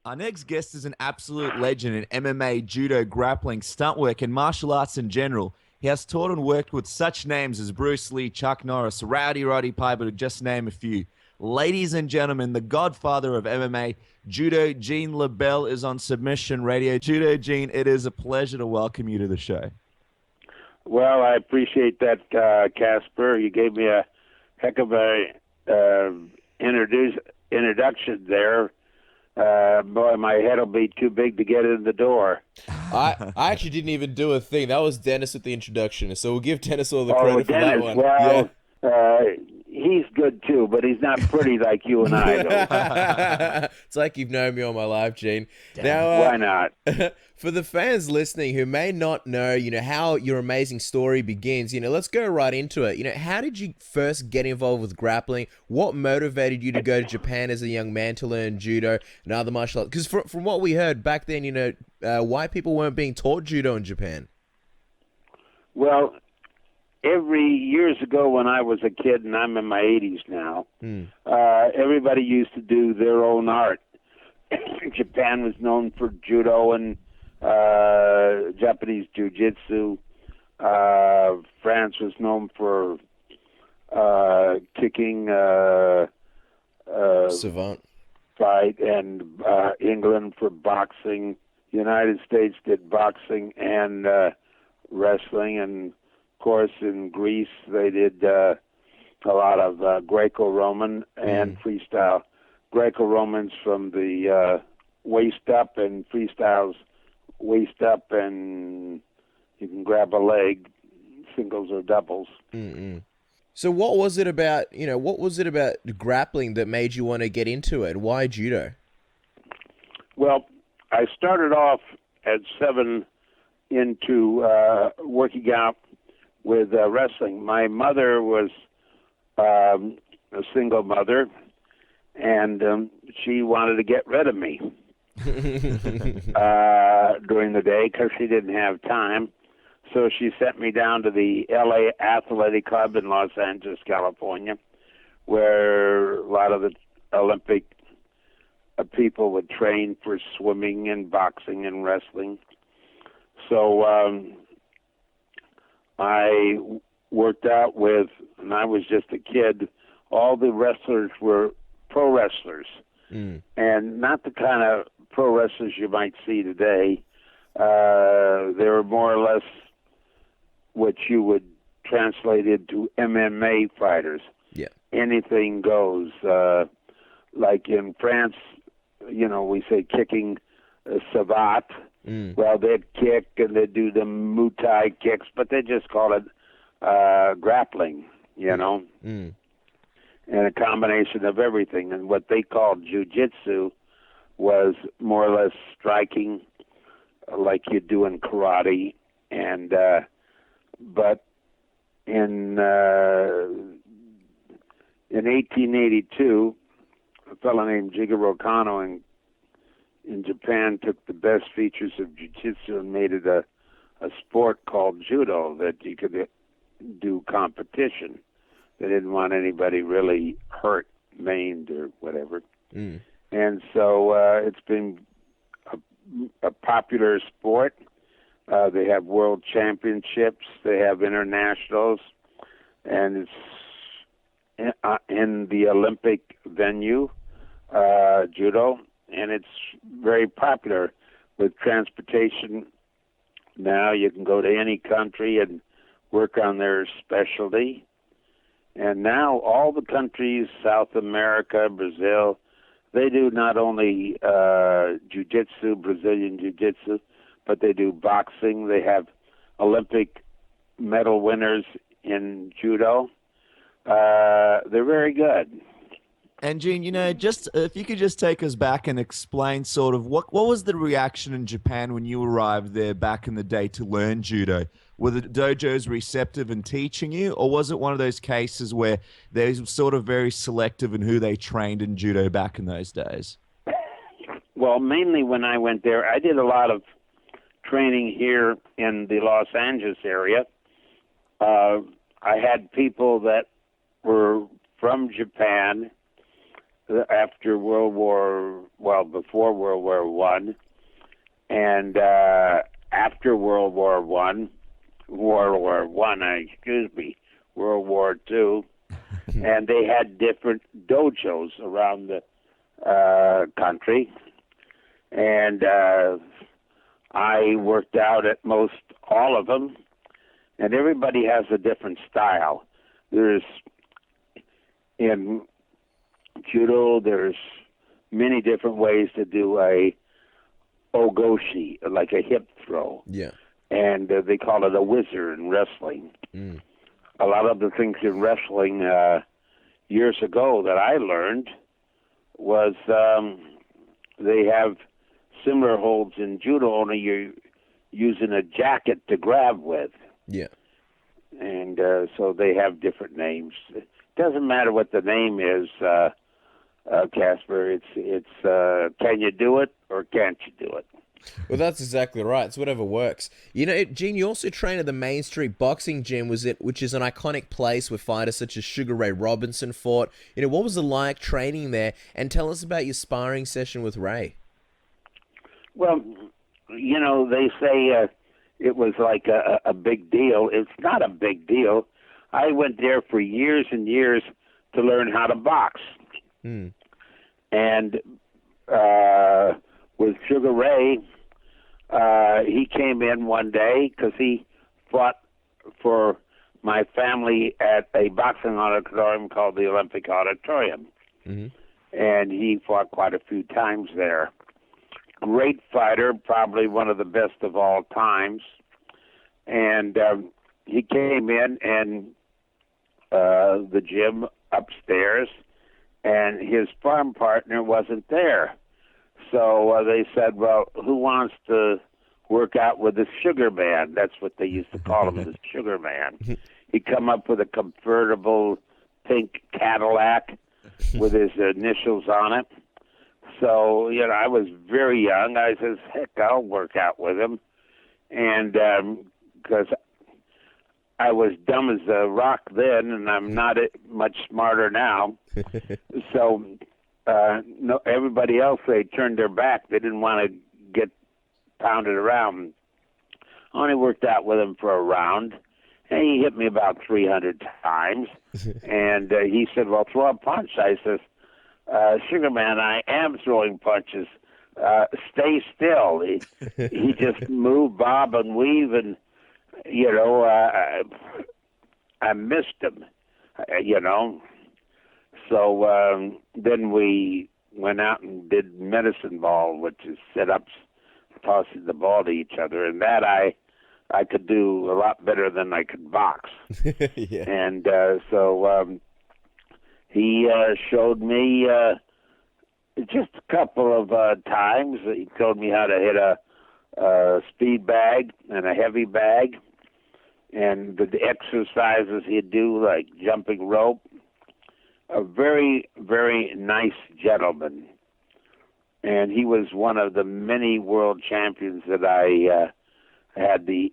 Our next guest is an absolute legend in MMA, judo, grappling, stunt work, and martial arts in general. He has taught and worked with such names as Bruce Lee, Chuck Norris, Roddy Piper, to just name a few. Ladies and gentlemen, the godfather of MMA, Judo, Gene LeBell, is on Submission Radio. Judo, Gene, it is a pleasure to welcome you to the show. Well, I appreciate that, Casper. You gave me a heck of a introduction there. Boy, my head will be too big to get in the door. I actually didn't even do a thing. That was Dennis with the introduction, so we'll give Dennis all the Oh, credit for Dennis, that one. well, he's good too, but he's not pretty like you and I, though. It's like you've known me all my life, Gene. Why not? For the fans listening who may not know, how your amazing story begins, let's go right into it. How did you first get involved with grappling? What motivated you to go to Japan as a young man to learn judo and other martial arts? Because from what we heard back then, white people weren't being taught judo in Japan. Well, years ago when I was a kid, and I'm in my 80s now, everybody used to do their own art. Japan was known for judo and Japanese jiu-jitsu. France was known for kicking, Savant. fight, and England for boxing. The United States did boxing and wrestling, and of course in Greece they did a lot of Greco-Roman and freestyle. Greco-Romans from the waist up, and freestyles waist up, and you can grab a leg, singles or doubles. So what was it about, grappling that made you want to get into it? Why judo? Well, I started off at 7 into working out with wrestling. My mother was a single mother, and she wanted to get rid of me during the day because she didn't have time. So she sent me down to the LA Athletic Club in Los Angeles, California, where a lot of the Olympic people would train for swimming and boxing and wrestling. So I worked out with, and I was just a kid, all the wrestlers were pro wrestlers, and not the kind of pro wrestlers you might see today. They were more or less what you would translate into MMA fighters. Yeah. Anything goes. Like in France, we say kicking savate. Well, they'd kick and they'd do the Muay Thai kicks, but they just call it grappling, and a combination of everything. And what they called jiu-jitsu was more or less striking like you do in karate. And but in 1882, a fellow named Jigoro Kano in Japan took the best features of jiu-jitsu and made it a sport called judo that you could do competition. They didn't want anybody really hurt, maimed, or whatever. And so it's been a popular sport. They have world championships. They have internationals. And it's in the Olympic venue, judo. And it's very popular with transportation. Now you can go to any country and work on their specialty. And now all the countries, South America, Brazil, they do not only jiu-jitsu, Brazilian jiu-jitsu, but they do boxing. They have Olympic medal winners in judo. They're very good. And Gene, just if you could just take us back and explain sort of what was the reaction in Japan when you arrived there back in the day to learn judo? Were the dojos receptive in teaching you, or was it one of those cases where they were sort of very selective in who they trained in judo back in those days? Well, mainly when I went there, I did a lot of training here in the Los Angeles area. I had people that were from Japan after before World War One, and after World War One, World War Two, and they had different dojos around the country, and I worked out at most all of them, and everybody has a different style. There's in Judo, there's many different ways to do a ogoshi, like a hip throw. Yeah. And they call it a whizzer in wrestling. Mm. A lot of the things in wrestling years ago that I learned was they have similar holds in Judo, only you're using a jacket to grab with. Yeah. And so they have different names. It doesn't matter what the name is, Casper. It's can you do it or can't you do it? Well, that's exactly right. It's whatever works. You know, Gene, you also train at the Main Street Boxing Gym, which is an iconic place where fighters such as Sugar Ray Robinson fought. You know, what was it like training there? And tell us about your sparring session with Ray. Well, you know, they say it was like a big deal. It's not a big deal. I went there for years and years to learn how to box. Mm. And with Sugar Ray, he came in one day because he fought for my family at a boxing auditorium called the Olympic Auditorium. Mm-hmm. And he fought quite a few times there. Great fighter, probably one of the best of all times. And he came in and the gym upstairs, and his farm partner wasn't there. So they said, well, who wants to work out with the Sugar Man? That's what they used to call him, the Sugar Man. He'd come up with a convertible pink Cadillac with his initials on it. So, you know, I was very young. I says, heck, I'll work out with him. And because I was dumb as a rock then, and I'm not much smarter now. So no, everybody else, they turned their back. They didn't want to get pounded around. I only worked out with him for a round, and he hit me about 300 times. And he said, well, throw a punch. I says, Sugar Man, I am throwing punches. Stay still. He just moved, bob, and weave, and, you know, I missed him, you know. So then we went out and did medicine ball, which is sit-ups, tossing the ball to each other, and that I could do a lot better than I could box. Yeah. And so he showed me just a couple of times. He told me how to hit a speed bag and a heavy bag, and the exercises he'd do, like jumping rope. A very, very nice gentleman. And he was one of the many world champions that I had the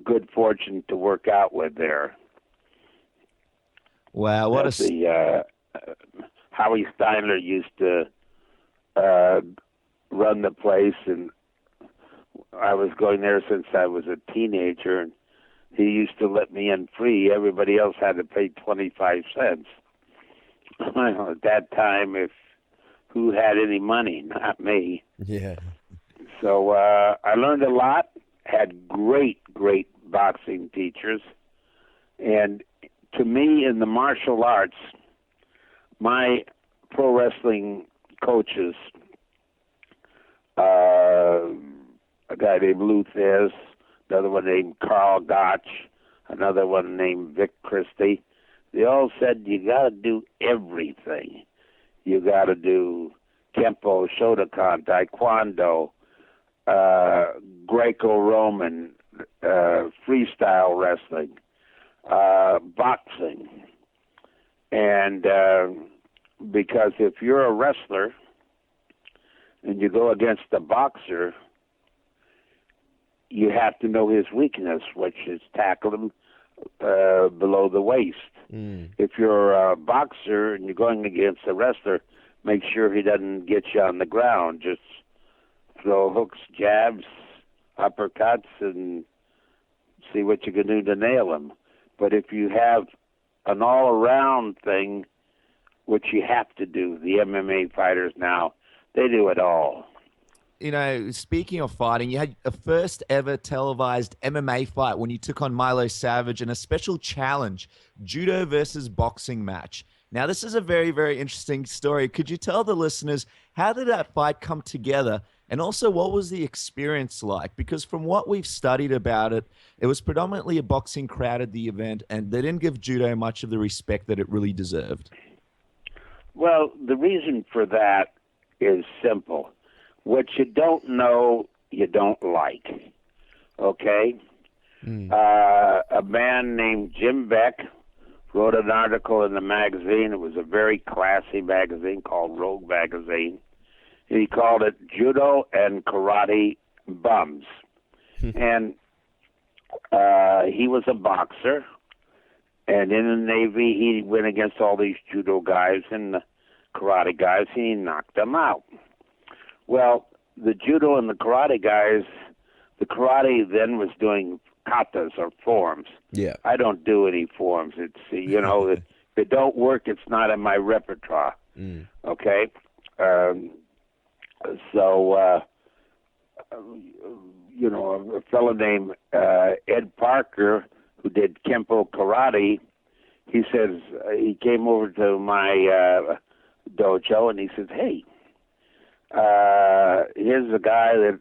good fortune to work out with there. Wow, what Howie Steinler used to run the place, and I was going there since I was a teenager, and he used to let me in free. Everybody else had to pay 25 cents. Well, at that time, who had any money? Not me. Yeah. So I learned a lot, had great, great boxing teachers. And to me, in the martial arts, my pro wrestling coaches, a guy named Lou Thez, another one named Karl Gotch, another one named Vic Christie, they all said, you got to do everything. You got to do Kempo, Shotokan, Taekwondo, Greco-Roman, freestyle wrestling, boxing. And because if you're a wrestler and you go against a boxer, you have to know his weakness, which is tackle him, below the waist. If you're a boxer and you're going against a wrestler, make sure he doesn't get you on the ground. Just throw hooks, jabs, uppercuts, and see what you can do to nail him. But if you have an all-around thing, which you have to do, the MMA fighters now, they do it all. You know, speaking of fighting, you had a first ever televised MMA fight when you took on Milo Savage in a special challenge, judo versus boxing match. Now, this is a very, very interesting story. Could you tell the listeners, how did that fight come together? And also, what was the experience like? Because from what we've studied about it, it was predominantly a boxing crowd at the event, and they didn't give judo much of the respect that it really deserved. Well, the reason for that is simple. What you don't know, you don't like. Okay? A man named Jim Beck wrote an article in the magazine. It was a very classy magazine called Rogue Magazine. He called it Judo and Karate Bums. And he was a boxer. And in the Navy, he went against all these judo guys and the karate guys, and he knocked them out. Well, the judo and the karate guys, the karate then was doing katas or forms. Yeah. I don't do any forms. It's, if it don't work, it's not in my repertoire. Okay? So, a fellow named Ed Parker, who did Kempo karate, he says, he came over to my dojo and he says, hey, here's a guy that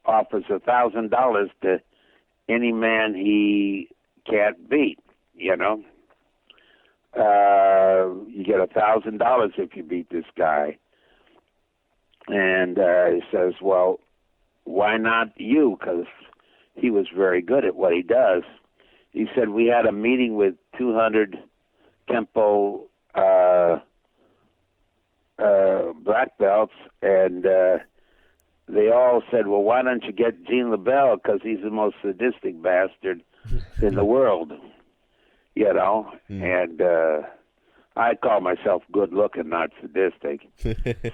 offers $1,000 to any man he can't beat, You get $1,000 if you beat this guy. And he says, well, why not you? Because he was very good at what he does. He said, we had a meeting with 200 Kempo black belts, and they all said, well, why don't you get Gene LeBell, because he's the most sadistic bastard in the world, And I call myself good-looking, not sadistic.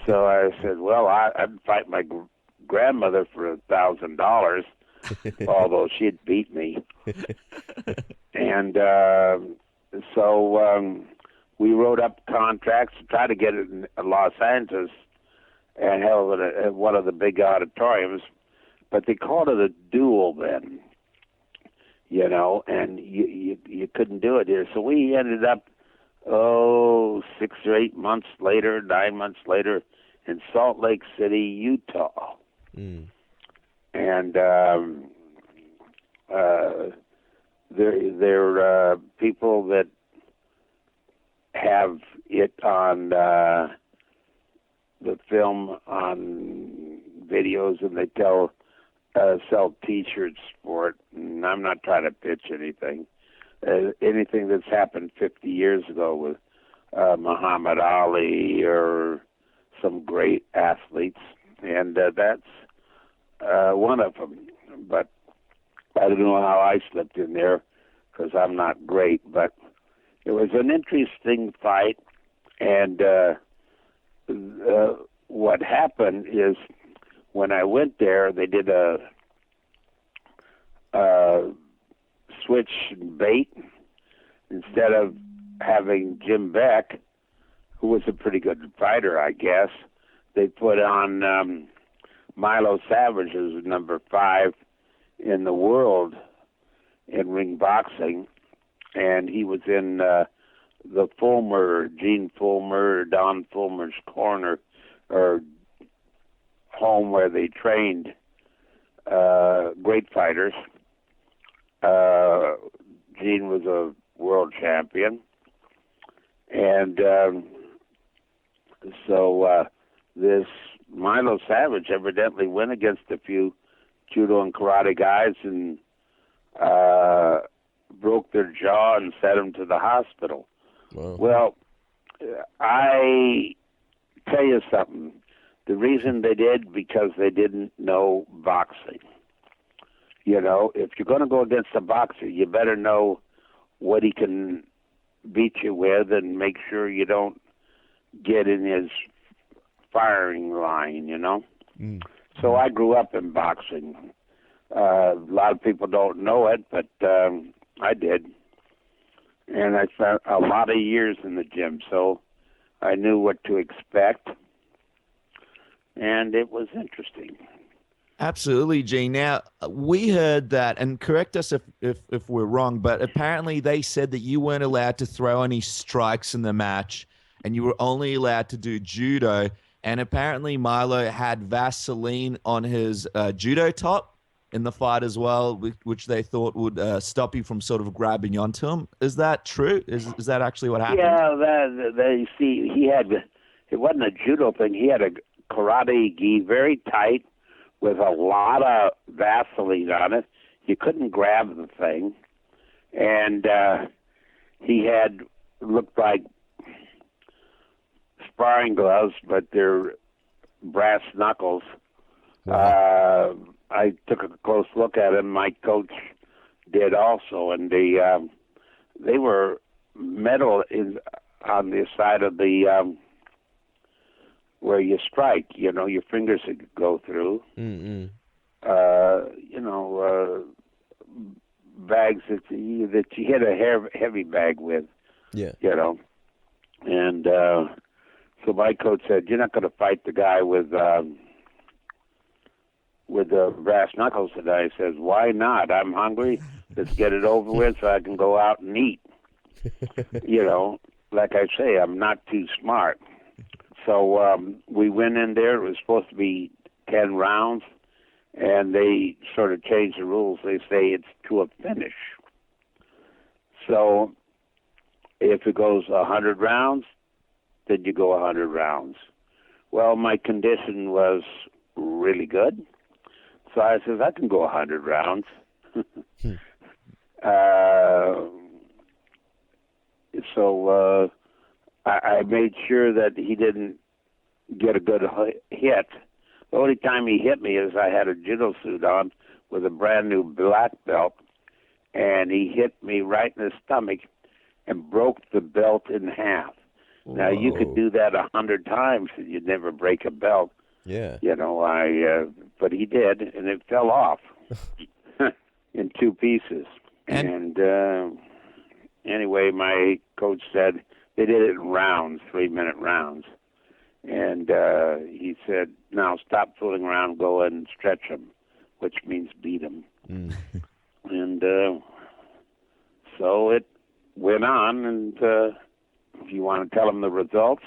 So I said, well, I'd fight my grandmother for $1,000, although she'd beat me. And so we wrote up contracts to try to get it in Los Angeles and held it at one of the big auditoriums, but they called it a duel then, and you couldn't do it here. So we ended up, 6 or 8 months later, 9 months later, in Salt Lake City, Utah. And there are people that have it on the film on videos, and they sell T-shirts for it. And I'm not trying to pitch anything. Anything that's happened 50 years ago with Muhammad Ali or some great athletes, and that's one of them. But I don't know how I slipped in there because I'm not great, but it was an interesting fight. And what happened is when I went there, they did a switch bait. Instead of having Jim Beck, who was a pretty good fighter, I guess, they put on Milo Savage as number 5 in the world in ring boxing, and he was in the Gene Fulmer, Don Fulmer's corner, or home where they trained great fighters. Gene was a world champion, and so this Milo Savage evidently went against a few judo and karate guys and broke their jaw and sent them to the hospital. Wow. Well, I tell you something. The reason they did, because they didn't know boxing. You know, if you're going to go against a boxer, you better know what he can beat you with, and make sure you don't get in his firing line, you know. So I grew up in boxing. A lot of people don't know it, but I did. And I spent a lot of years in the gym, so I knew what to expect. And it was interesting. Absolutely, Gene. Now, we heard that, and correct us if we're wrong, but apparently they said that you weren't allowed to throw any strikes in the match, and you were only allowed to do judo. And apparently Milo had Vaseline on his judo top in the fight as well, which they thought would stop you from sort of grabbing onto him. Is that true? Is that actually what happened? Yeah, they see he had. It wasn't a judo thing. He had a karate gi, very tight, with a lot of Vaseline on it. You couldn't grab the thing, and he had looked like sparring gloves, but they're brass knuckles. Wow. I took a close look at him. My coach did also, and they were metal on the side of the where you strike. You know, your fingers would go through. Mm-hmm. You know, bags that you hit a heavy bag with. Yeah. You know, and so my coach said, "You're not going to fight the guy with the brass knuckles today." I says, "Why not? I'm hungry. Let's get it over with so I can go out and eat." You know, like I say, I'm not too smart. So we went in there. It was supposed to be 10 rounds, and they sort of changed the rules. They say it's to a finish. So if it goes 100 rounds, then you go 100 rounds. Well, my condition was really good. So I says, I can go 100 rounds. So I made sure that he didn't get a good hit. The only time he hit me is I had a judo suit on with a brand new black belt, and he hit me right in the stomach and broke the belt in half. Whoa. Now, you could do that 100 times and you'd never break a belt. Yeah. You know, but he did, and it fell off in 2 pieces. And anyway, my coach said they did it in rounds, 3-minute rounds. And he said, now stop fooling around, go and stretch him, which means beat him. And so it went on, and if you want to tell him the results.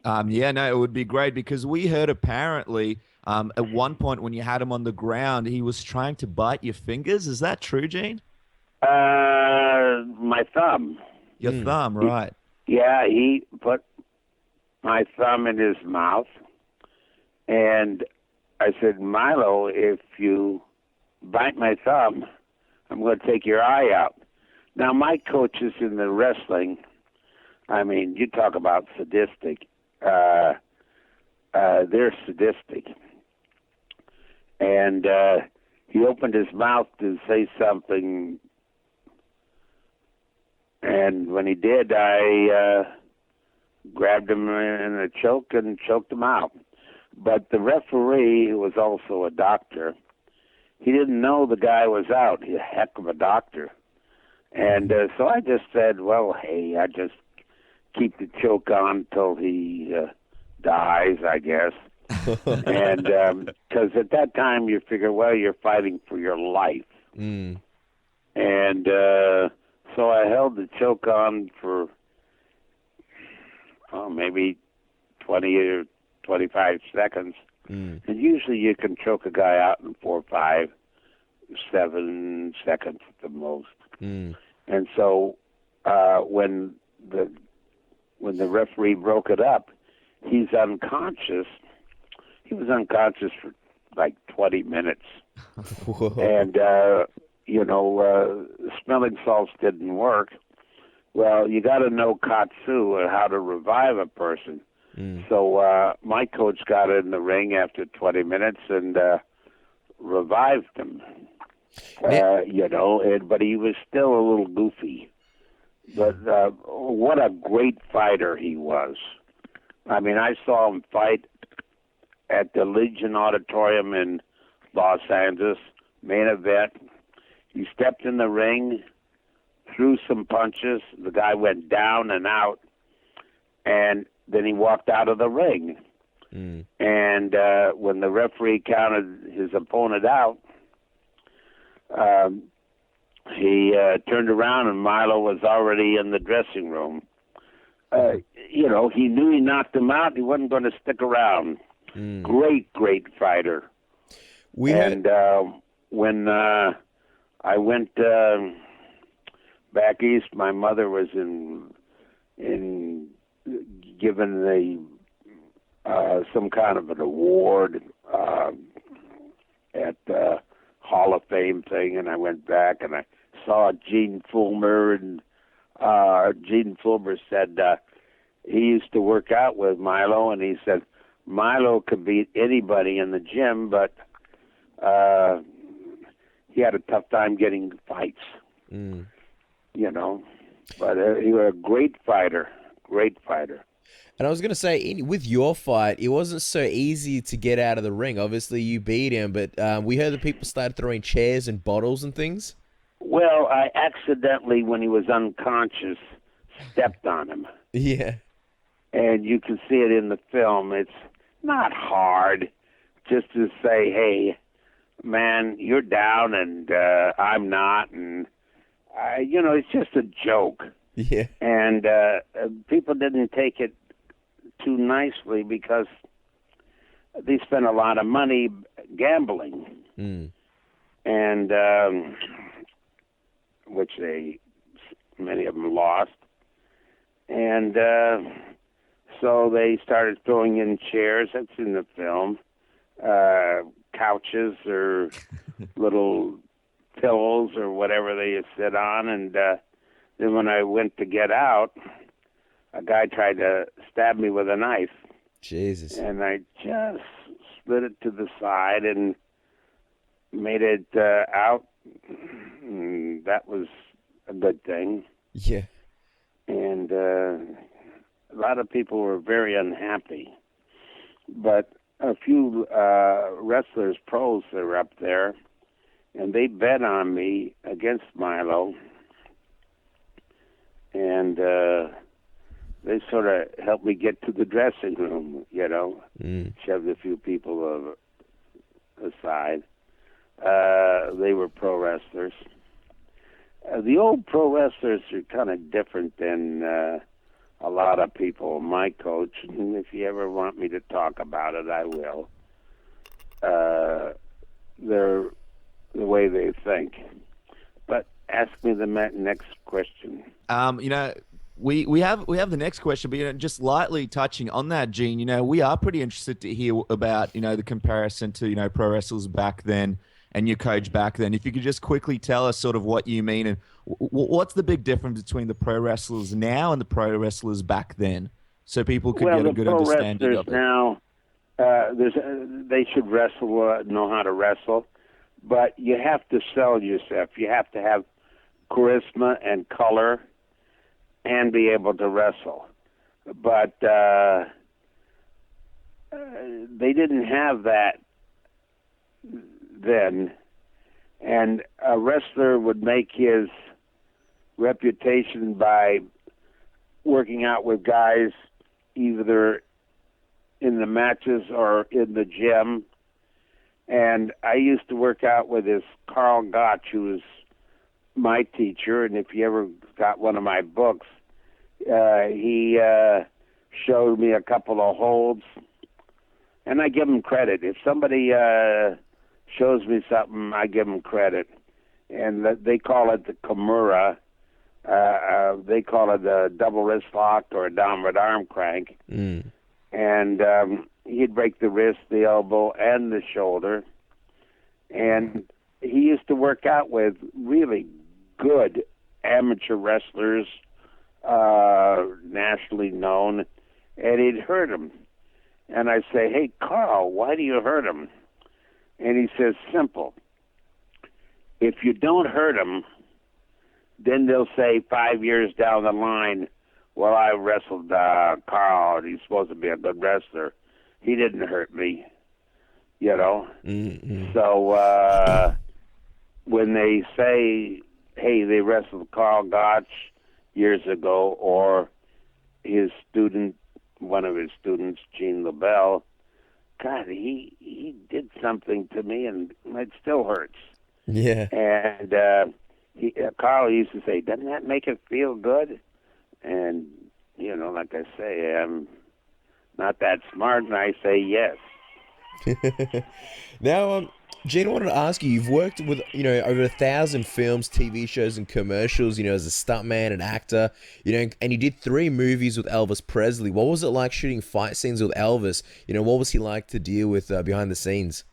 Yeah, no, it would be great, because we heard apparently at one point when you had him on the ground, he was trying to bite your fingers. Is that true, Gene? My thumb. Your thumb, right. He put my thumb in his mouth, and I said, Milo, if you bite my thumb, I'm going to take your eye out. Now, my coaches in the wrestling, I mean, you talk about sadistic. They're sadistic. And he opened his mouth to say something, and when he did, I grabbed him in a choke and choked him out. But the referee, who was also a doctor, he didn't know the guy was out. He's a heck of a doctor. And so I just said, well, hey, I just keep the choke on till he dies, I guess. And because at that time you figure, well, you're fighting for your life. And so I held the choke on for maybe 20 or 25 seconds. And usually you can choke a guy out in 4, 5, 7 seconds at the most. And so when the referee broke it up, he's unconscious. He was unconscious for like 20 minutes. And, smelling salts didn't work. Well, you got to know katsu or how to revive a person. So my coach got in the ring after 20 minutes and revived him. But he was still a little goofy. But what a great fighter he was. I mean, I saw him fight at the Legion Auditorium in Los Angeles, main event. He stepped in the ring, threw some punches. The guy went down and out, and then he walked out of the ring. And when the referee counted his opponent out, he turned around and Milo was already in the dressing room. He knew he knocked him out. He wasn't going to stick around. Great fighter. When I went back east, my mother was given some kind of an award at the Hall of Fame thing, and I went back and I saw Gene Fulmer, and Gene Fulmer said he used to work out with Milo, and he said Milo could beat anybody in the gym, but he had a tough time getting fights. But he was a great fighter. And I was going to say, with your fight, it wasn't so easy to get out of the ring. Obviously, you beat him, but we heard that people started throwing chairs and bottles and things. Well, I accidentally, when he was unconscious, stepped on him. Yeah. And you can see it in the film. It's not hard just to say, hey, man, you're down and I'm not. And, it's just a joke. Yeah. And people didn't take it too nicely because they spent a lot of money gambling. And which many of them lost. And so they started throwing in chairs. That's in the film. Couches or little pillows or whatever they sit on. And then when I went to get out, a guy tried to stab me with a knife. Jesus. And I just slid it to the side and made it out. And that was a good thing. Yeah. And a lot of people were very unhappy. But a few wrestlers, pros, that were up there, and they bet on me against Milo. And they sort of helped me get to the dressing room, shoved a few people aside. They were pro wrestlers. The old pro wrestlers are kind of different than a lot of people. My coach, and if you ever want me to talk about it, I will. They're the way they think. But ask me the next question. We have the next question, but just lightly touching on that, Gene. We are pretty interested to hear about the comparison to pro wrestlers back then and your coach back then. If you could just quickly tell us sort of what you mean and what's the big difference between the pro wrestlers now and the pro wrestlers back then, so people could get a good understanding of it. Now, they should wrestle, know how to wrestle, but you have to sell yourself. You have to have charisma and color and be able to wrestle. But they didn't have that then. And a wrestler would make his reputation by working out with guys either in the matches or in the gym. And I used to work out with this Karl Gotch, who was my teacher, and if you ever got one of my books, he showed me a couple of holds, and I give him credit. If somebody shows me something, I give him credit. And they call it the Kimura. They call it a double wrist lock or a downward arm crank. And he'd break the wrist, the elbow, and the shoulder. And he used to work out with really good amateur wrestlers, nationally known, and he'd hurt him. And I'd say, hey, Carl, why do you hurt him? And he says, simple. if you don't hurt them, then they'll say 5 years down the line, well, I wrestled Karl, and he's supposed to be a good wrestler. He didn't hurt me, you know. Mm-hmm. So when they say, hey, they wrestled Karl Gotch years ago, or his student, one of his students, LeBell, God, he did something to me, and it still hurts. Yeah. And Karl used to say, doesn't that make it feel good? And, you know, like I say, I'm not that smart, and I say yes. Now, Gene, I wanted to ask you, you've worked with, over 1,000 films, TV shows, and commercials, as a stuntman and actor, and you did 3 movies with Elvis Presley. What was it like shooting fight scenes with Elvis? What was he like to deal with behind the scenes?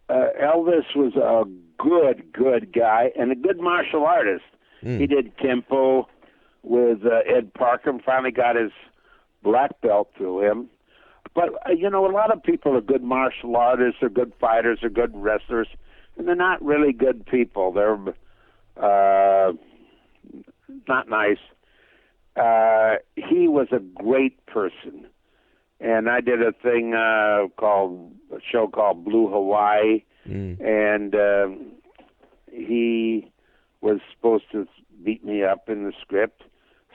Elvis was a good guy and a good martial artist. He did Kempo with Ed Parker and finally got his black belt through him. But, a lot of people are good martial artists, or good fighters, or good wrestlers, and they're not really good people. They're not nice. He was a great person. And I did a thing a show called Blue Hawaii, and he was supposed to beat me up in the script.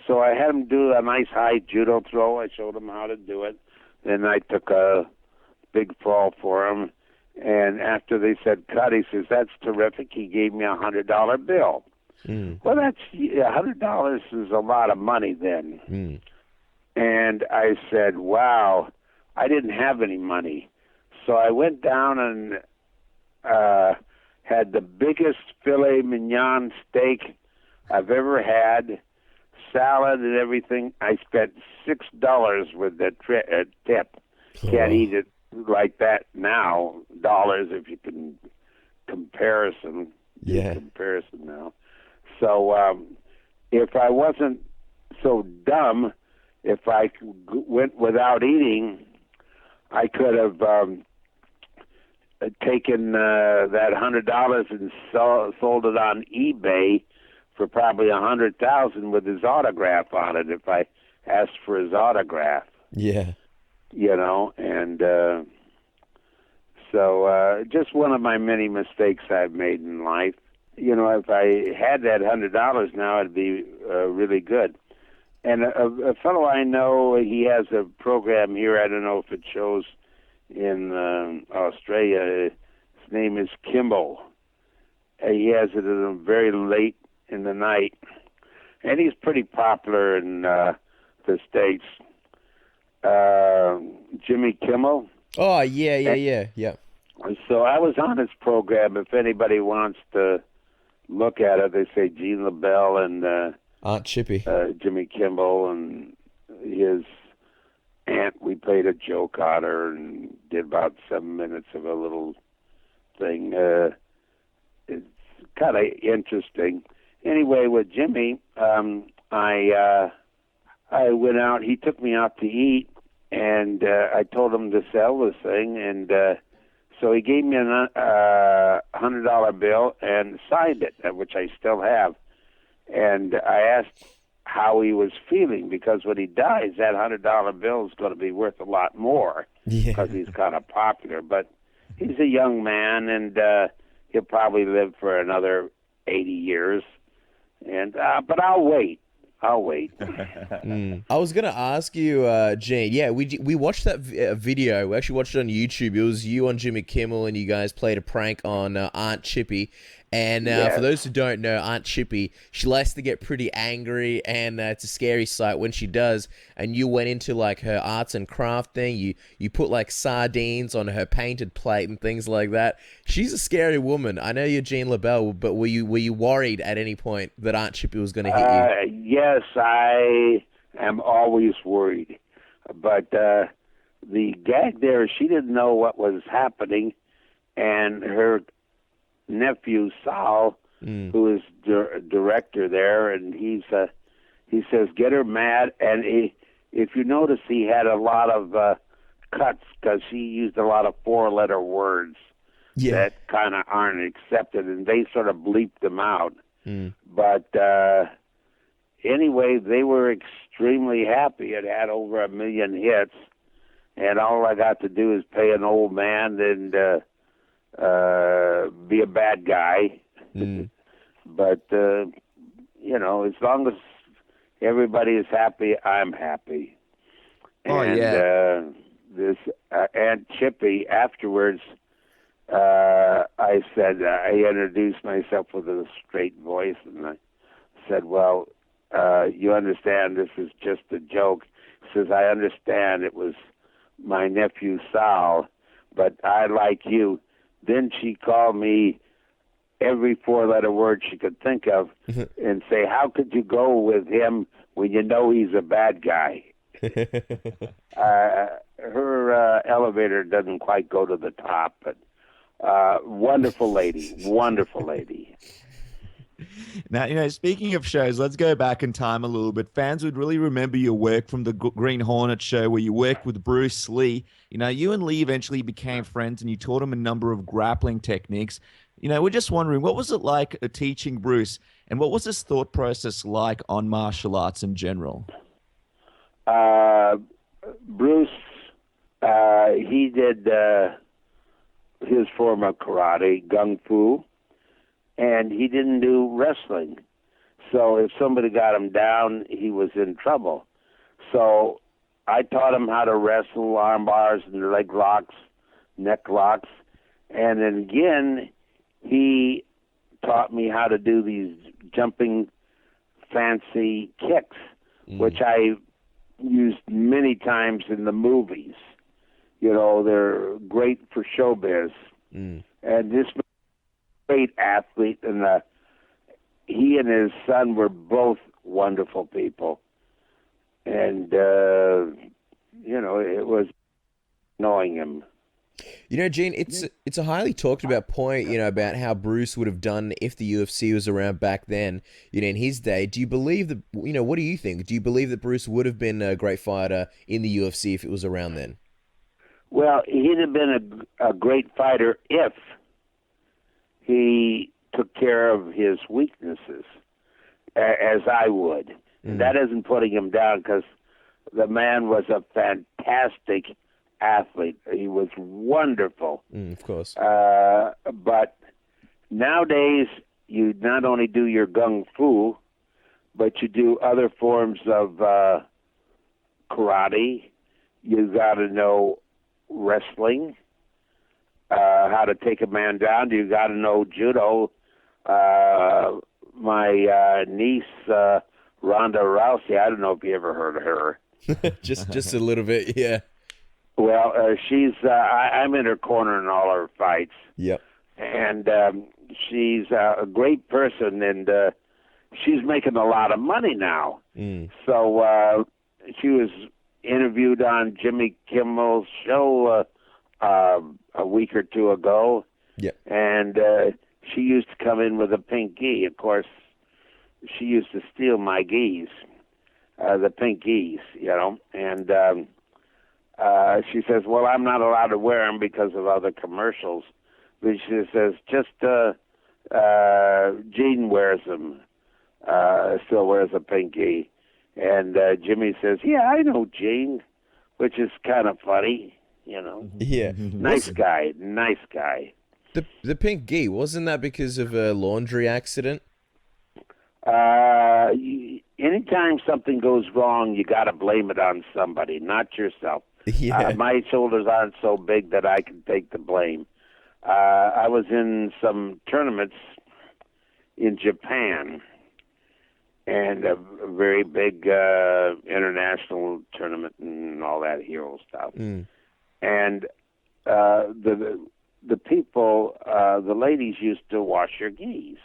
So I had him do a nice high judo throw. I showed him how to do it. Then I took a big fall for him. And after they said cut, he says, that's terrific. He gave me $100 bill. Well, that's $100 is a lot of money then. And I said, wow, I didn't have any money. So I went down and had the biggest filet mignon steak I've ever had, salad and everything. I spent $6 with the tip. Can't eat it like that now, dollars, if you can comparison. Yeah. Comparison now. So if I wasn't so dumb, if I went without eating, I could have taken that $100 and sold it on eBay for probably $100,000 with his autograph on it. If I asked for his autograph, yeah, and so just one of my many mistakes I've made in life. If I had that $100 now, it'd be really good. And a fellow I know, he has a program here. I don't know if it shows in Australia. His name is Kimmel. He has it very late in the night, and he's pretty popular in the States. Jimmy Kimmel. Oh, yeah. So I was on his program. If anybody wants to look at it, they say Gene LeBell and Aunt Chippy. Jimmy Kimmel and his aunt. We played a joke on her and did about 7 minutes of a little thing. It's kind of interesting. Anyway, with Jimmy, I went out. He took me out to eat, and I told him to sell this thing, and so he gave me a $100 bill and signed it, which I still have. And I asked how he was feeling, because when he dies, that $100 bill is going to be worth a lot more because he's kind of popular. But he's a young man, and he'll probably live for another 80 years. And but I'll wait. I was gonna ask you, Gene. Yeah, we watched that video. We actually watched it on YouTube. It was you on Jimmy Kimmel, and you guys played a prank on Aunt Chippy. And for those who don't know, Aunt Chippy, she likes to get pretty angry, and it's a scary sight when she does. And you went into like her arts and craft thing. You put like sardines on her painted plate and things like that. She's a scary woman. I know you're Gene LeBell, but were you worried at any point that Aunt Chippy was going to hit you? Yes, I am always worried. But the gag there, she didn't know what was happening, and her nephew Sal, who is director there, and he says get her mad. And if you notice, he had a lot of cuts because he used a lot of 4-letter words. Yeah. that kind of aren't accepted, and they sort of bleep them out. But anyway, they were extremely happy. It had over 1 million hits, and all I got to do is pay an old man and be a bad guy. But, you know, as long as everybody is happy, I'm happy. Oh, And yeah. this Aunt Chippy, afterwards, I said, I introduced myself with a straight voice, and I said, well, you understand this is just a joke. She says, I understand it was my nephew Sal, but I like you. Then she called me every four-letter word she could think of and say, how could you go with him when you know he's a bad guy? Her elevator doesn't quite go to the top, but wonderful lady, wonderful lady. Now, you know, speaking of shows, let's go back in time a little bit. Fans would really remember your work from the Green Hornet show where you worked with Bruce Lee. You know, you and Lee eventually became friends and you taught him a number of grappling techniques. You know, we're just wondering, what was it like teaching Bruce, and what was his thought process like on martial arts in general? Bruce, he did his form of karate, gung fu, and he didn't do wrestling. So if somebody got him down, he was in trouble. So I taught him how to wrestle, arm bars and leg locks, neck locks. And then again, he taught me how to do these jumping fancy kicks, which I used many times in the movies. You know, they're great for showbiz. And this great athlete, and he and his son were both wonderful people. And, you know, it was knowing him. You know, Gene, it's a highly talked about point, you know, about how Bruce would have done if the UFC was around back then, you know, in his day. Do you believe that, you know, what do you think? Do you believe that Bruce would have been a great fighter in the UFC if it was around then? Well, he'd have been a great fighter if he took care of his weaknesses, as I would. And that isn't putting him down, because the man was a fantastic athlete. He was wonderful. Of course. But nowadays, you not only do your gung fu, but you do other forms of karate. You got to know wrestling, how to take a man down. You got to know judo. My niece, Ronda Rousey, I don't know if you ever heard of her. just a little bit, yeah. Well, she's I'm in her corner in all her fights. Yep. And she's a great person, and she's making a lot of money now. So she was interviewed on Jimmy Kimmel's show a week or two ago. Yep. And she used to come in with a pink gi. Of course, she used to steal my gis, the pink gis, you know. And she says, well, I'm not allowed to wear them because of other commercials. But she says, just Gene wears them, still wears a pink gi. And Jimmy says, yeah, I know Gene, which is kind of funny, you know. Yeah. Nice guy. The pink gi, wasn't that because of a laundry accident? Anytime something goes wrong, you got to blame it on somebody, not yourself. Yeah. My shoulders aren't so big that I can take the blame. I was in some tournaments in Japan, and a very big international tournament and all that hero stuff. And the people, the ladies used to wash your gis,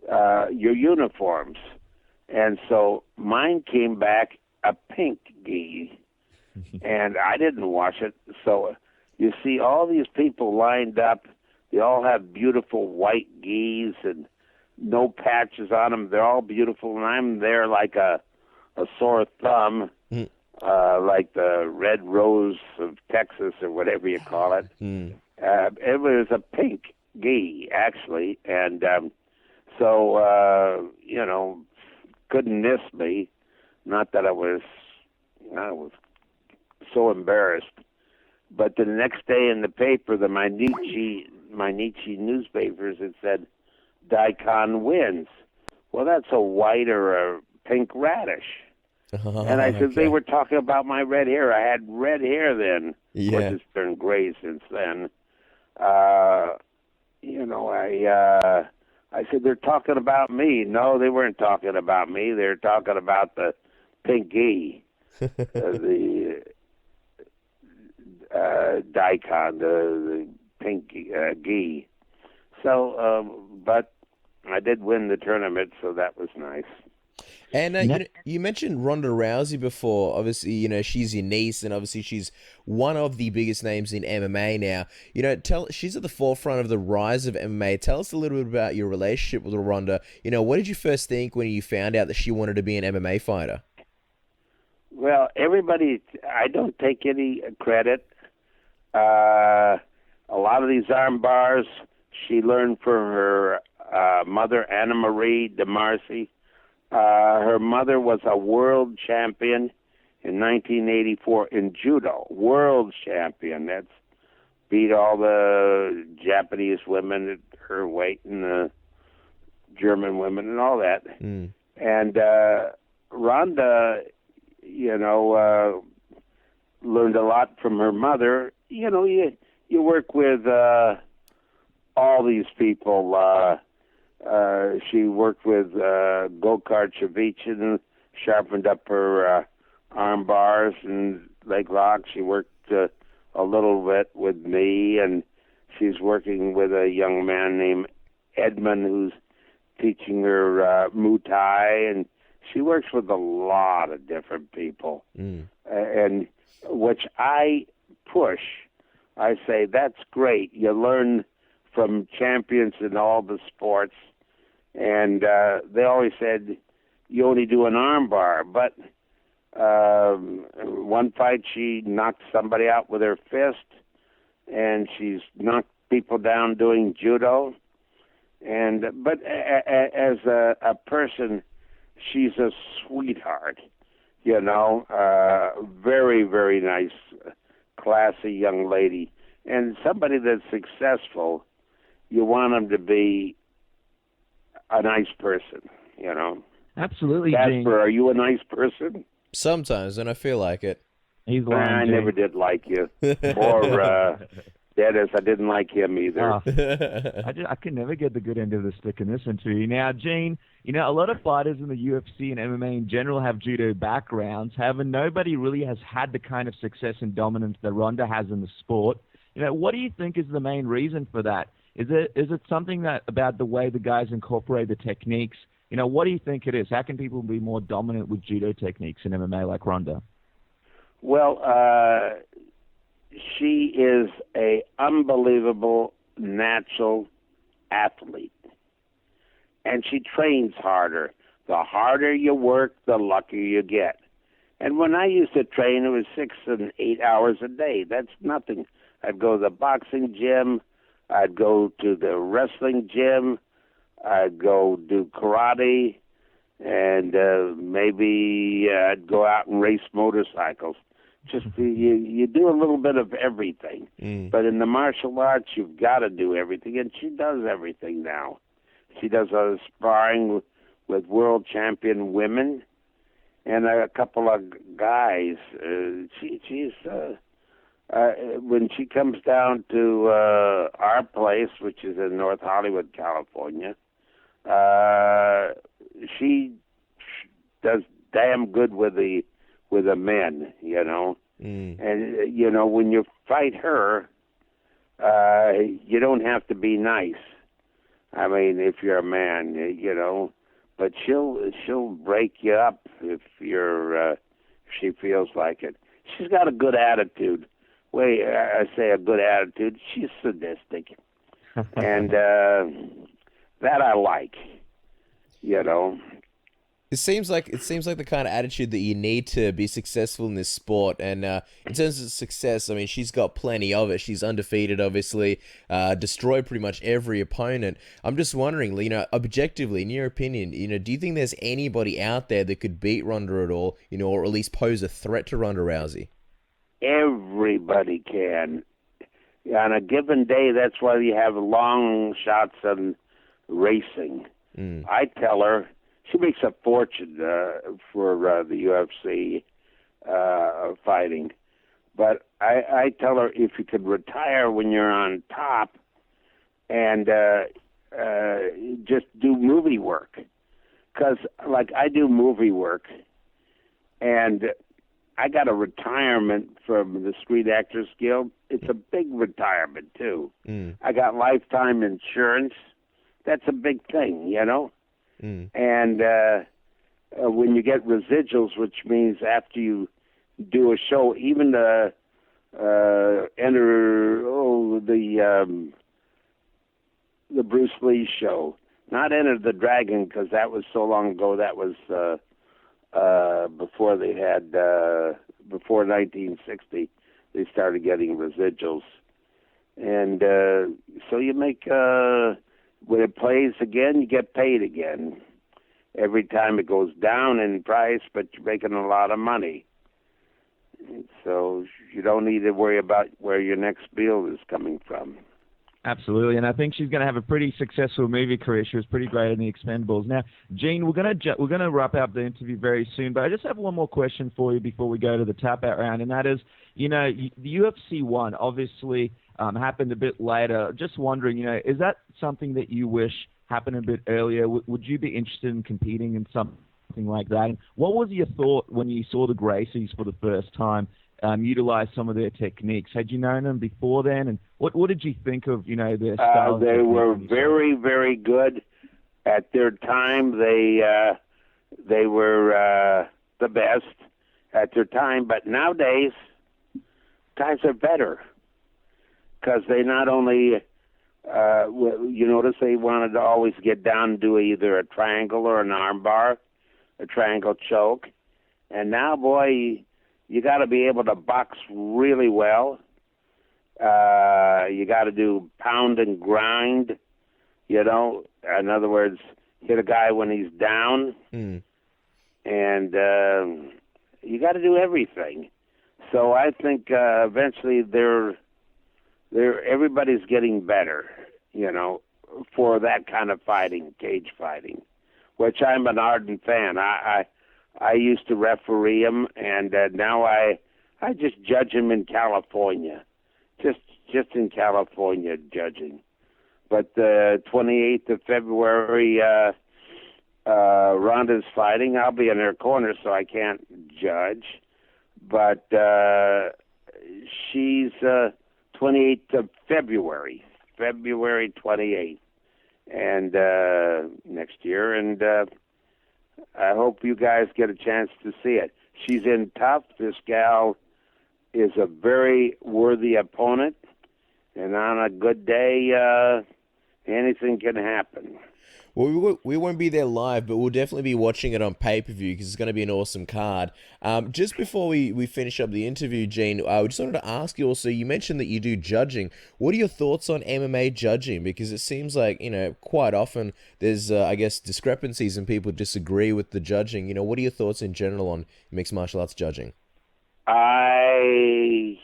your uniforms. And so mine came back a pink gi, and I didn't wash it. So you see all these people lined up. They all have beautiful white gis and no patches on them. They're all beautiful, and I'm there like a sore thumb, like the red rose of Texas or whatever you call it. It was a pink gi, actually, and so couldn't miss me. Not that I was so embarrassed. But the next day in the paper, the Mainichi newspapers, it said, Daikon wins. Well, that's a white or a pink radish. And I said, Okay. they were talking about my red hair. I had red hair then. Yeah. Of course, it's turned gray since then. I said, they're talking about me. No, they weren't talking about me. They were talking about the pink gi, the daikon, the pink gi. So, but I did win the tournament, so that was nice. And you mentioned Ronda Rousey before. Obviously, she's your niece, and obviously she's one of the biggest names in MMA now. She's at the forefront of the rise of MMA. Tell us a little bit about your relationship with Ronda. What did you first think when you found out that she wanted to be an MMA fighter? Well, I don't take any credit. A lot of these arm bars she learned from her mother, Anna Marie DeMarcy. Her mother was a world champion in 1984 in judo. World champion. That's beat all the Japanese women at her weight and the German women and all that. Mm. And Ronda, learned a lot from her mother. You work with all these people. She worked with Gokar Chavichin, sharpened up her arm bars and leg locks. She worked a little bit with me, and she's working with a young man named Edmund who's teaching her Muay Thai, and she works with a lot of different people. Mm. And which I push. I say, that's great. You learn from champions in all the sports. And they always said, you only do an arm bar. But one fight, she knocked somebody out with her fist, and she's knocked people down doing judo. But as a person, she's a sweetheart, very, very nice, classy young lady. And somebody that's successful, you want them to be a nice person, Absolutely, Gene. Casper, are you a nice person? Sometimes, and I feel like it. He's lying, I Gene. never did like you. Or Dennis, I didn't like him either. I can never get the good end of the stick in this interview. Now, Gene, a lot of fighters in the UFC and MMA in general have judo backgrounds. However, nobody really has had the kind of success and dominance that Ronda has in the sport. What do you think is the main reason for that? Is it something that about the way the guys incorporate the techniques? What do you think it is? How can people be more dominant with judo techniques in MMA like Ronda? Well, she is a unbelievable natural athlete, and she trains harder. The harder you work, the luckier you get. And when I used to train, it was 6 and 8 hours a day. That's nothing. I'd go to the boxing gym. I'd go to the wrestling gym. I'd go do karate, and maybe I'd go out and race motorcycles. Just you do a little bit of everything. Mm. But in the martial arts, you've got to do everything, and she does everything now. She does sparring with world champion women and a couple of guys. She's when she comes down to our place, which is in North Hollywood, California, she does damn good with the men, Mm. And when you fight her, you don't have to be nice. I mean, if you're a man, but she'll break you up if she feels like it. She's got a good attitude. I say a good attitude. She's sadistic, and that I like. It seems like the kind of attitude that you need to be successful in this sport. And in terms of success, I mean, she's got plenty of it. She's undefeated, obviously, destroyed pretty much every opponent. I'm just wondering, objectively, in your opinion, do you think there's anybody out there that could beat Ronda at all, or at least pose a threat to Ronda Rousey? Everybody can. On a given day, that's why you have long shots on racing. I tell her, she makes a fortune for the UFC fighting. But I tell her, if you could retire when you're on top and just do movie work. Because, I do movie work, and I got a retirement from the Screen Actors Guild. It's a big retirement, too. I got lifetime insurance. That's a big thing, And when you get residuals, which means after you do a show, even enter the Bruce Lee show, not Enter the Dragon, because that was so long ago. That was before they had before 1960. They started getting residuals, and so you make. When it plays again, you get paid again. Every time it goes down in price, but you're making a lot of money. So you don't need to worry about where your next bill is coming from. Absolutely, and I think she's going to have a pretty successful movie career. She was pretty great in The Expendables. Now, Gene, we're going to wrap up the interview very soon, but I just have one more question for you before we go to the tap-out round, and that is, the UFC 1 obviously happened a bit later. Just wondering, is that something that you wish happened a bit earlier? Would you be interested in competing in something like that? And what was your thought when you saw the Gracies for the first time utilize some of their techniques? Had you known them before then? And what did you think of, their style? They were very, very good at their time. They were the best at their time. But nowadays, guys are better because they not only, you notice they wanted to always get down and do either a triangle or an arm bar, a triangle choke. And now, boy, you got to be able to box really well. You got to do pound and grind, In other words, hit a guy when he's down. And you got to do everything. So I think eventually everybody's getting better, for that kind of fighting, cage fighting, which I'm an ardent fan. I used to referee them, and now I just judge them in California, just in California judging. But the 28th of February, Ronda's fighting. I'll be in her corner, so I can't judge. But she's 28th of February 28th, and next year, and I hope you guys get a chance to see it. She's in tough. This gal is a very worthy opponent, and on a good day, anything can happen. Well, we won't be there live, but we'll definitely be watching it on pay-per-view because it's going to be an awesome card. Just before we finish up the interview, Gene, we just wanted to ask you also, you mentioned that you do judging. What are your thoughts on MMA judging? Because it seems like, quite often there's, I guess, discrepancies and people disagree with the judging. What are your thoughts in general on mixed martial arts judging? I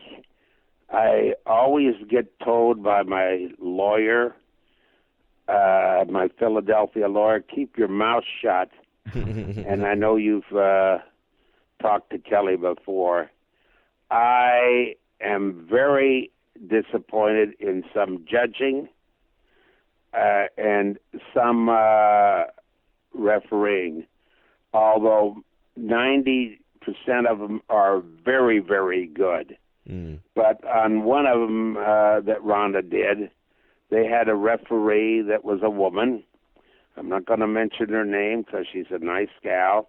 always get told by my lawyer, my Philadelphia lawyer, keep your mouth shut. And I know you've talked to Kelly before. I am very disappointed in some judging and some refereeing, although 90% of them are very, very good. But on one of them that Ronda did, they had a referee that was a woman. I'm not going to mention her name because she's a nice gal,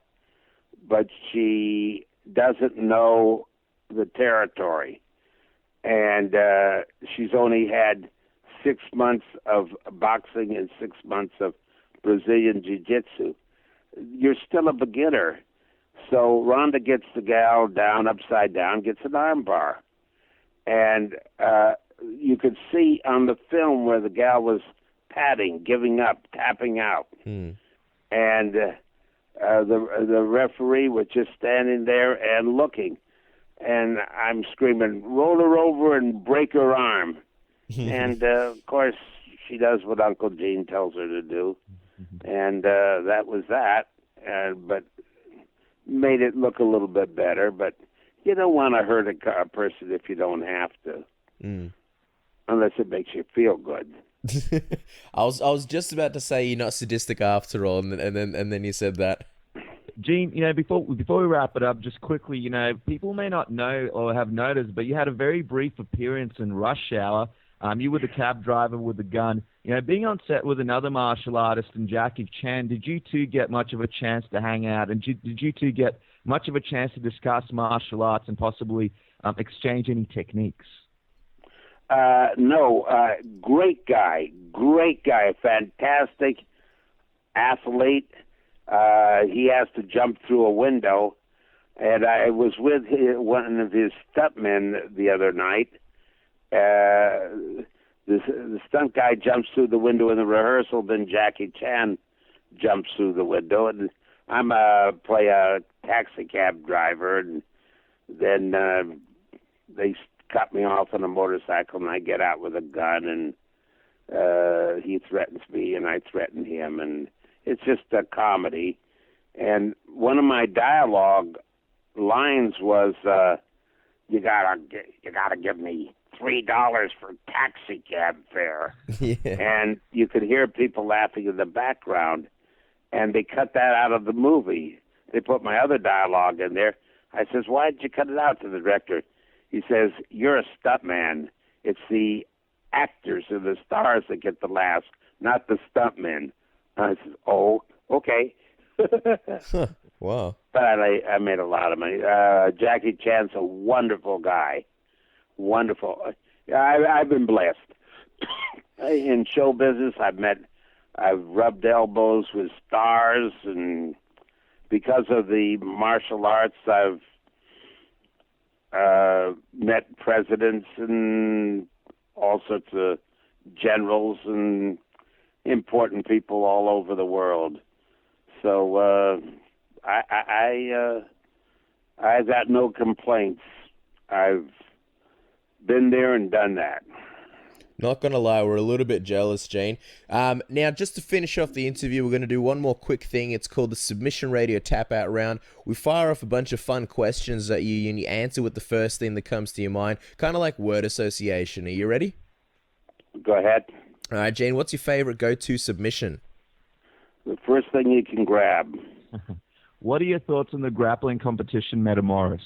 but she doesn't know the territory. And she's only had 6 months of boxing and 6 months of Brazilian Jiu-Jitsu. you're still a beginner. So Ronda gets the gal down, upside down, gets an arm bar. And you could see on the film where the gal was patting, giving up, tapping out. And the referee was just standing there and looking. And I'm screaming, roll her over and break her arm. And, of course, she does what Uncle Gene tells her to do. And that was that. But made it look a little bit better. But you don't want to hurt a person if you don't have to. Unless it makes you feel good. I was just about to say you're not sadistic after all, and then you said that. Gene, before we wrap it up, just quickly, people may not know or have noticed, but you had a very brief appearance in Rush Hour. You were the cab driver with the gun. Being on set with another martial artist and Jackie Chan, did you two get much of a chance to hang out? And did you two get much of a chance to discuss martial arts and possibly exchange any techniques? No, great guy, fantastic athlete. He has to jump through a window, and I was with one of his stuntmen the other night. The stunt guy jumps through the window in the rehearsal, then Jackie Chan jumps through the window, and I'm play a taxi cab driver, and then they cut me off on a motorcycle, and I get out with a gun, and he threatens me, and I threaten him, and it's just a comedy. And one of my dialogue lines was, "You gotta give me $3 for taxi cab fare." Yeah. And you could hear people laughing in the background, and they cut that out of the movie. They put my other dialogue in there. I says, "Why did you cut it out?" To the director. He says, "You're a stuntman. It's the actors and the stars that get the laughs, not the stuntmen." I said, "Oh, okay." Wow. But I made a lot of money. Jackie Chan's a wonderful guy. Wonderful. I've been blessed. In show business, I've rubbed elbows with stars, and because of the martial arts, I've met presidents and all sorts of generals and important people all over the world. So I've got no complaints. I've been there and done that. Not gonna lie, we're a little bit jealous, Gene. Now, just to finish off the interview, we're gonna do one more quick thing. It's called the Submission Radio Tap Out Round. We fire off a bunch of fun questions at you, and you answer with the first thing that comes to your mind, kind of like word association. Are you ready? Go ahead. All right, Gene. What's your favorite go-to submission? The first thing you can grab. What are your thoughts on the grappling competition, Metamoris?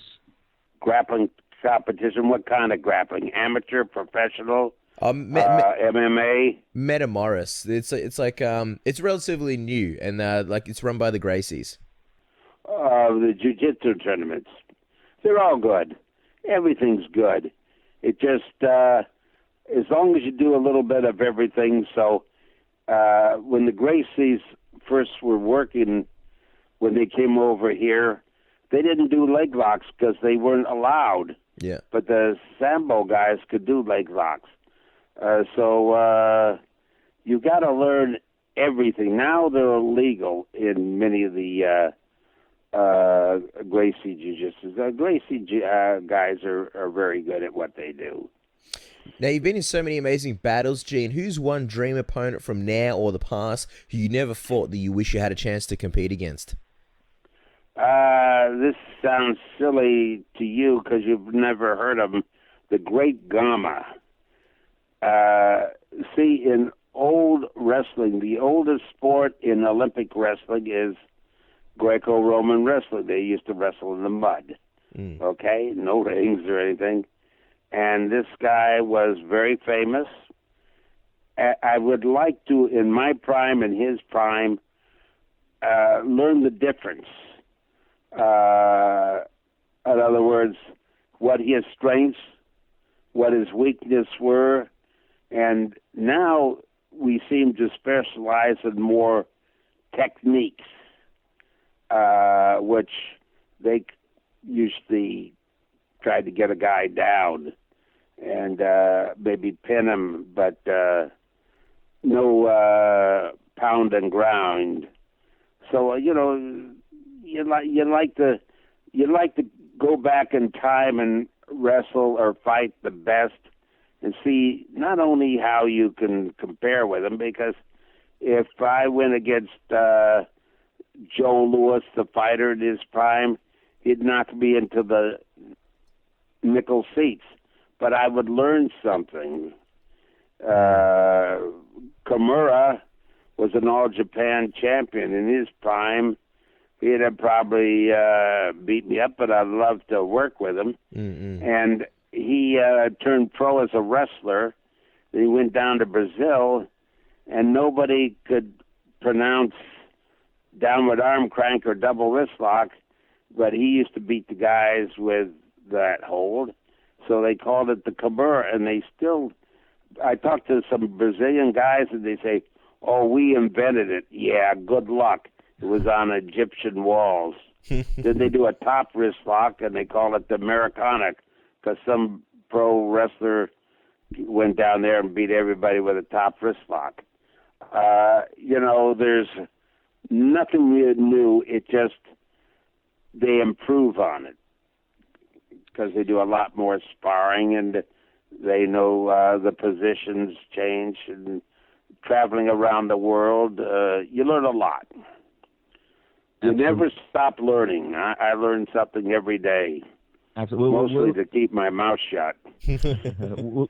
Grappling competition? What kind of grappling? Amateur, professional? MMA? Metamoris. It's like it's relatively new, and like it's run by the Gracies. The jiu-jitsu tournaments. They're all good. Everything's good. It just as long as you do a little bit of everything. So when the Gracies first were working, when they came over here, they didn't do leg locks because they weren't allowed. Yeah. But the Sambo guys could do leg locks. So you got to learn everything. Now they're illegal in many of the Gracie jiu-jitsu. The Gracie guys are very good at what they do. Now, you've been in so many amazing battles, Gene. Who's one dream opponent from now or the past who you never fought that you wish you had a chance to compete against? This sounds silly to you because you've never heard of him. The Great Gama. See, in old wrestling, the oldest sport in Olympic wrestling is Greco-Roman wrestling. They used to wrestle in the mud. Okay? No rings or anything. And this guy was very famous. I would like to, in my prime and his prime, learn the difference. In other words, what his strengths, what his weaknesses were. And now we seem to specialize in more techniques. which they usually tried to get a guy down and maybe pin him, but no pound and ground. So you like to go back in time and wrestle or fight the best and see not only how you can compare with them, because if I went against Joe Louis, the fighter in his prime, he'd knock me into the nickel seats, but I would learn something. Kimura was an All-Japan champion in his prime. He'd have probably beat me up, but I'd love to work with him. Mm-mm. And he turned pro as a wrestler. He went down to Brazil, and nobody could pronounce downward arm crank or double wrist lock, but he used to beat the guys with that hold. So they called it the Kimura, and they still... I talked to some Brazilian guys, and they say, "Oh, we invented it." Yeah, good luck. It was on Egyptian walls. Then they do a top wrist lock, and they call it the Americana, because some pro wrestler went down there and beat everybody with a top wrist lock. There's nothing new. It just, they improve on it because they do a lot more sparring, and they know the positions change, and traveling around the world, you learn a lot. You never stop learning. I learn something every day. Absolutely. Mostly to keep my mouth shut.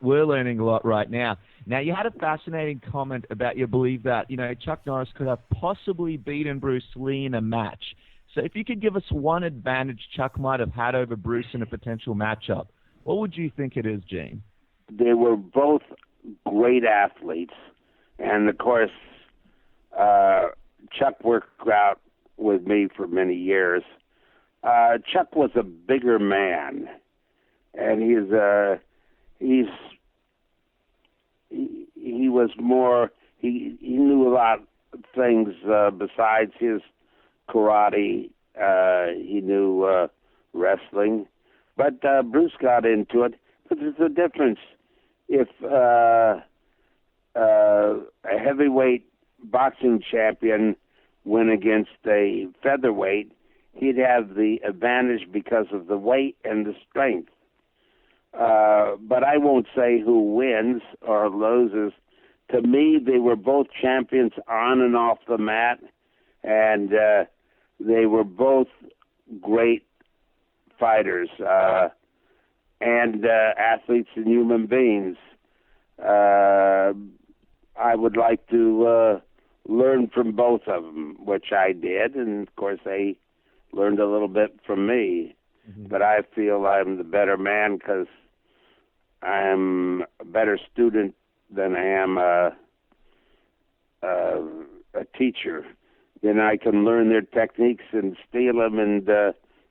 We're learning a lot right now. Now, you had a fascinating comment about your belief that, Chuck Norris could have possibly beaten Bruce Lee in a match. So if you could give us one advantage Chuck might have had over Bruce in a potential matchup, what would you think it is, Gene? They were both great athletes. And, of course, Chuck worked out with me for many years. Chuck was a bigger man, and he was more. He knew a lot of things besides his karate. He knew wrestling, but Bruce got into it. But there's a difference. If a heavyweight boxing champion went against a featherweight, he'd have the advantage because of the weight and the strength. But I won't say who wins or loses. To me, they were both champions on and off the mat, and they were both great fighters and athletes and human beings. I would like to learn from both of them, which I did, and of course they learned a little bit from me. Mm-hmm. But I feel I'm the better man because I'm a better student than I am a teacher. Then I can learn their techniques and steal them and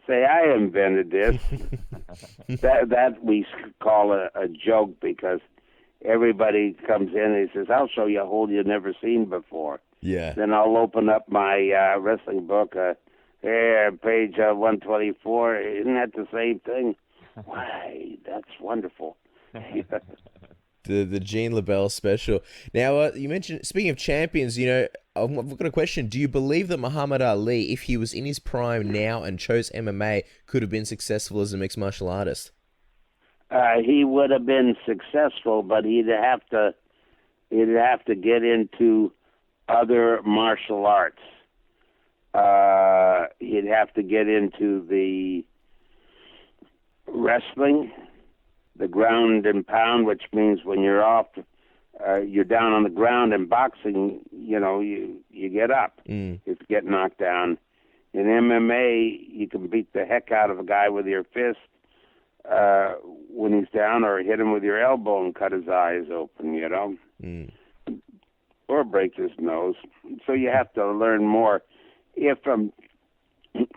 say I invented this. that we call a joke, because everybody comes in and he says, "I'll show you a hold you've never seen before." Yeah. Then I'll open up my wrestling book. Here, page 124. Isn't that the same thing? Why, that's wonderful. The Gene LeBell special. Now, you mentioned, speaking of champions, I've got a question. Do you believe that Muhammad Ali, if he was in his prime now and chose MMA, could have been successful as a mixed martial artist? He would have been successful, but he'd have to get into other martial arts. He'd have to get into the wrestling, the ground and pound, which means when you're off, you're down on the ground. In boxing, you get up if you get knocked down. In MMA, you can beat the heck out of a guy with your fist when he's down, or hit him with your elbow and cut his eyes open, or break his nose. So you have to learn more. If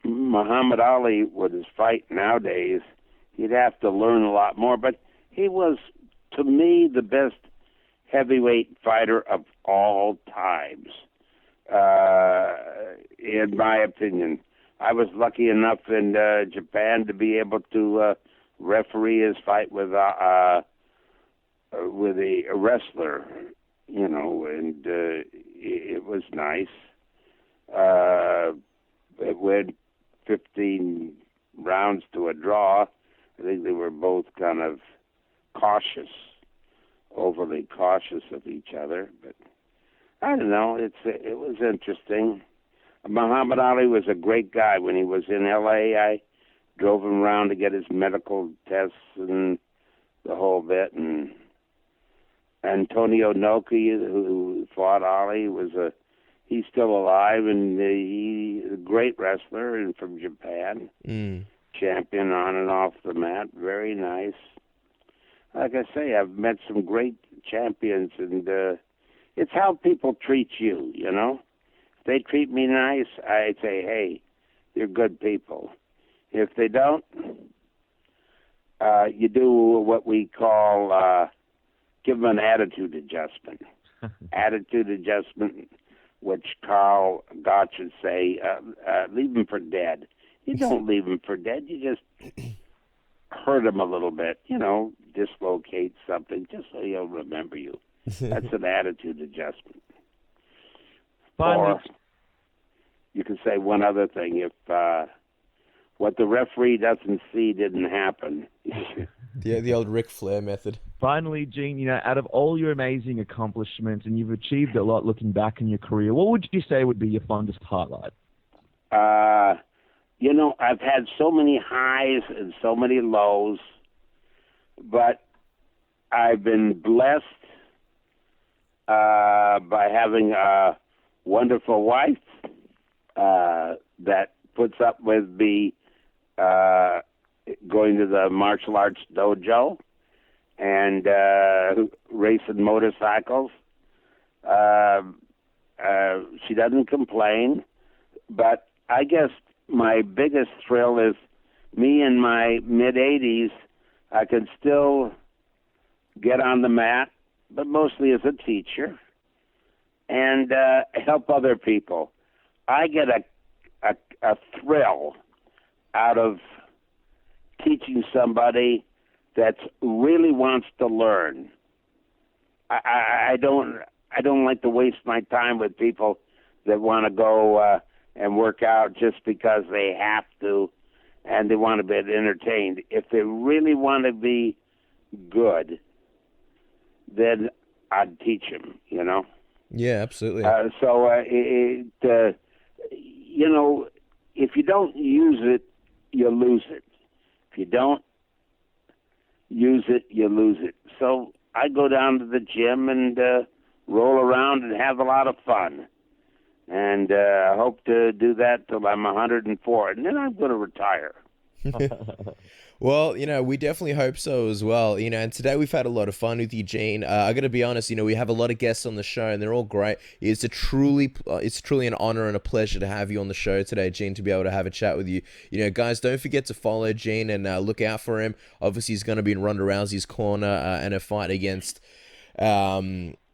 Muhammad Ali would fight nowadays, he'd have to learn a lot more. But he was, to me, the best heavyweight fighter of all times, in my opinion. I was lucky enough in Japan to be able to referee his fight with a wrestler, and it was nice. It went 15 rounds to a draw. I think they were both kind of overly cautious of each other, but I don't know. It was interesting. Muhammad Ali was a great guy. When he was in L.A., I drove him around to get his medical tests and the whole bit. And Antonio Inoki, who fought Ali, he's still alive, and he's a great wrestler and from Japan. Champion on and off the mat. Very nice. Like I say, I've met some great champions, and it's how people treat you, If they treat me nice, I say, hey, you're good people. If they don't, you do what we call give them an attitude adjustment. Attitude adjustment, which Karl Gotch would say, leave them for dead. You don't leave them for dead. You just hurt them a little bit, dislocate something, just so he'll remember you. That's an attitude adjustment. Or you can say one other thing. If what the referee doesn't see didn't happen. The old Ric Flair method. Finally, Gene, out of all your amazing accomplishments, and you've achieved a lot looking back in your career, what would you say would be your fondest highlight? I've had so many highs and so many lows, but I've been blessed by having a wonderful wife that puts up with me going to the martial arts dojo and racing motorcycles. She doesn't complain, but I guess my biggest thrill is me in my mid-80s. I can still get on the mat, but mostly as a teacher, and help other people. I get a thrill out of teaching somebody that really wants to learn. I don't like to waste my time with people that want to go and work out just because they have to, and they want to be entertained. If they really want to be good, then I'd teach them, Yeah, absolutely. If you don't use it, you lose it. If you don't use it, you lose it. So I go down to the gym and roll around and have a lot of fun. And I hope to do that till I'm 104, and then I'm going to retire. Well, we definitely hope so as well. And today we've had a lot of fun with you, Gene. I got to be honest, we have a lot of guests on the show, and they're all great. It's truly an honor and a pleasure to have you on the show today, Gene, to be able to have a chat with you. Guys, don't forget to follow Gene and look out for him. Obviously, he's going to be in Ronda Rousey's corner and a fight against.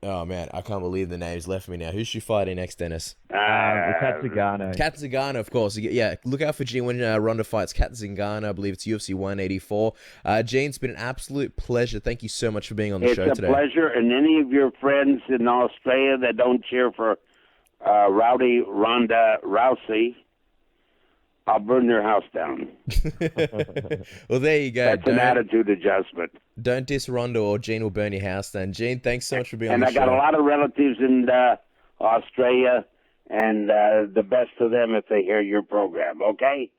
Oh man, I can't believe the name's left me now. Who's she fighting next, Dennis? Kat Zingano. Kat Zingano, of course. Yeah, look out for Gene when Ronda fights Kat Zingano. I believe it's UFC 184. Gene, it's been an absolute pleasure. Thank you so much for being on the show today. It's a pleasure. And any of your friends in Australia that don't cheer for rowdy Ronda Rousey, I'll burn their house down. Well, there you go. That's an attitude adjustment. Don't diss Ronda or Gene will burn your house down. Gene, thanks so much for being on the show. And I got a lot of relatives in Australia, and the best to them if they hear your program, okay?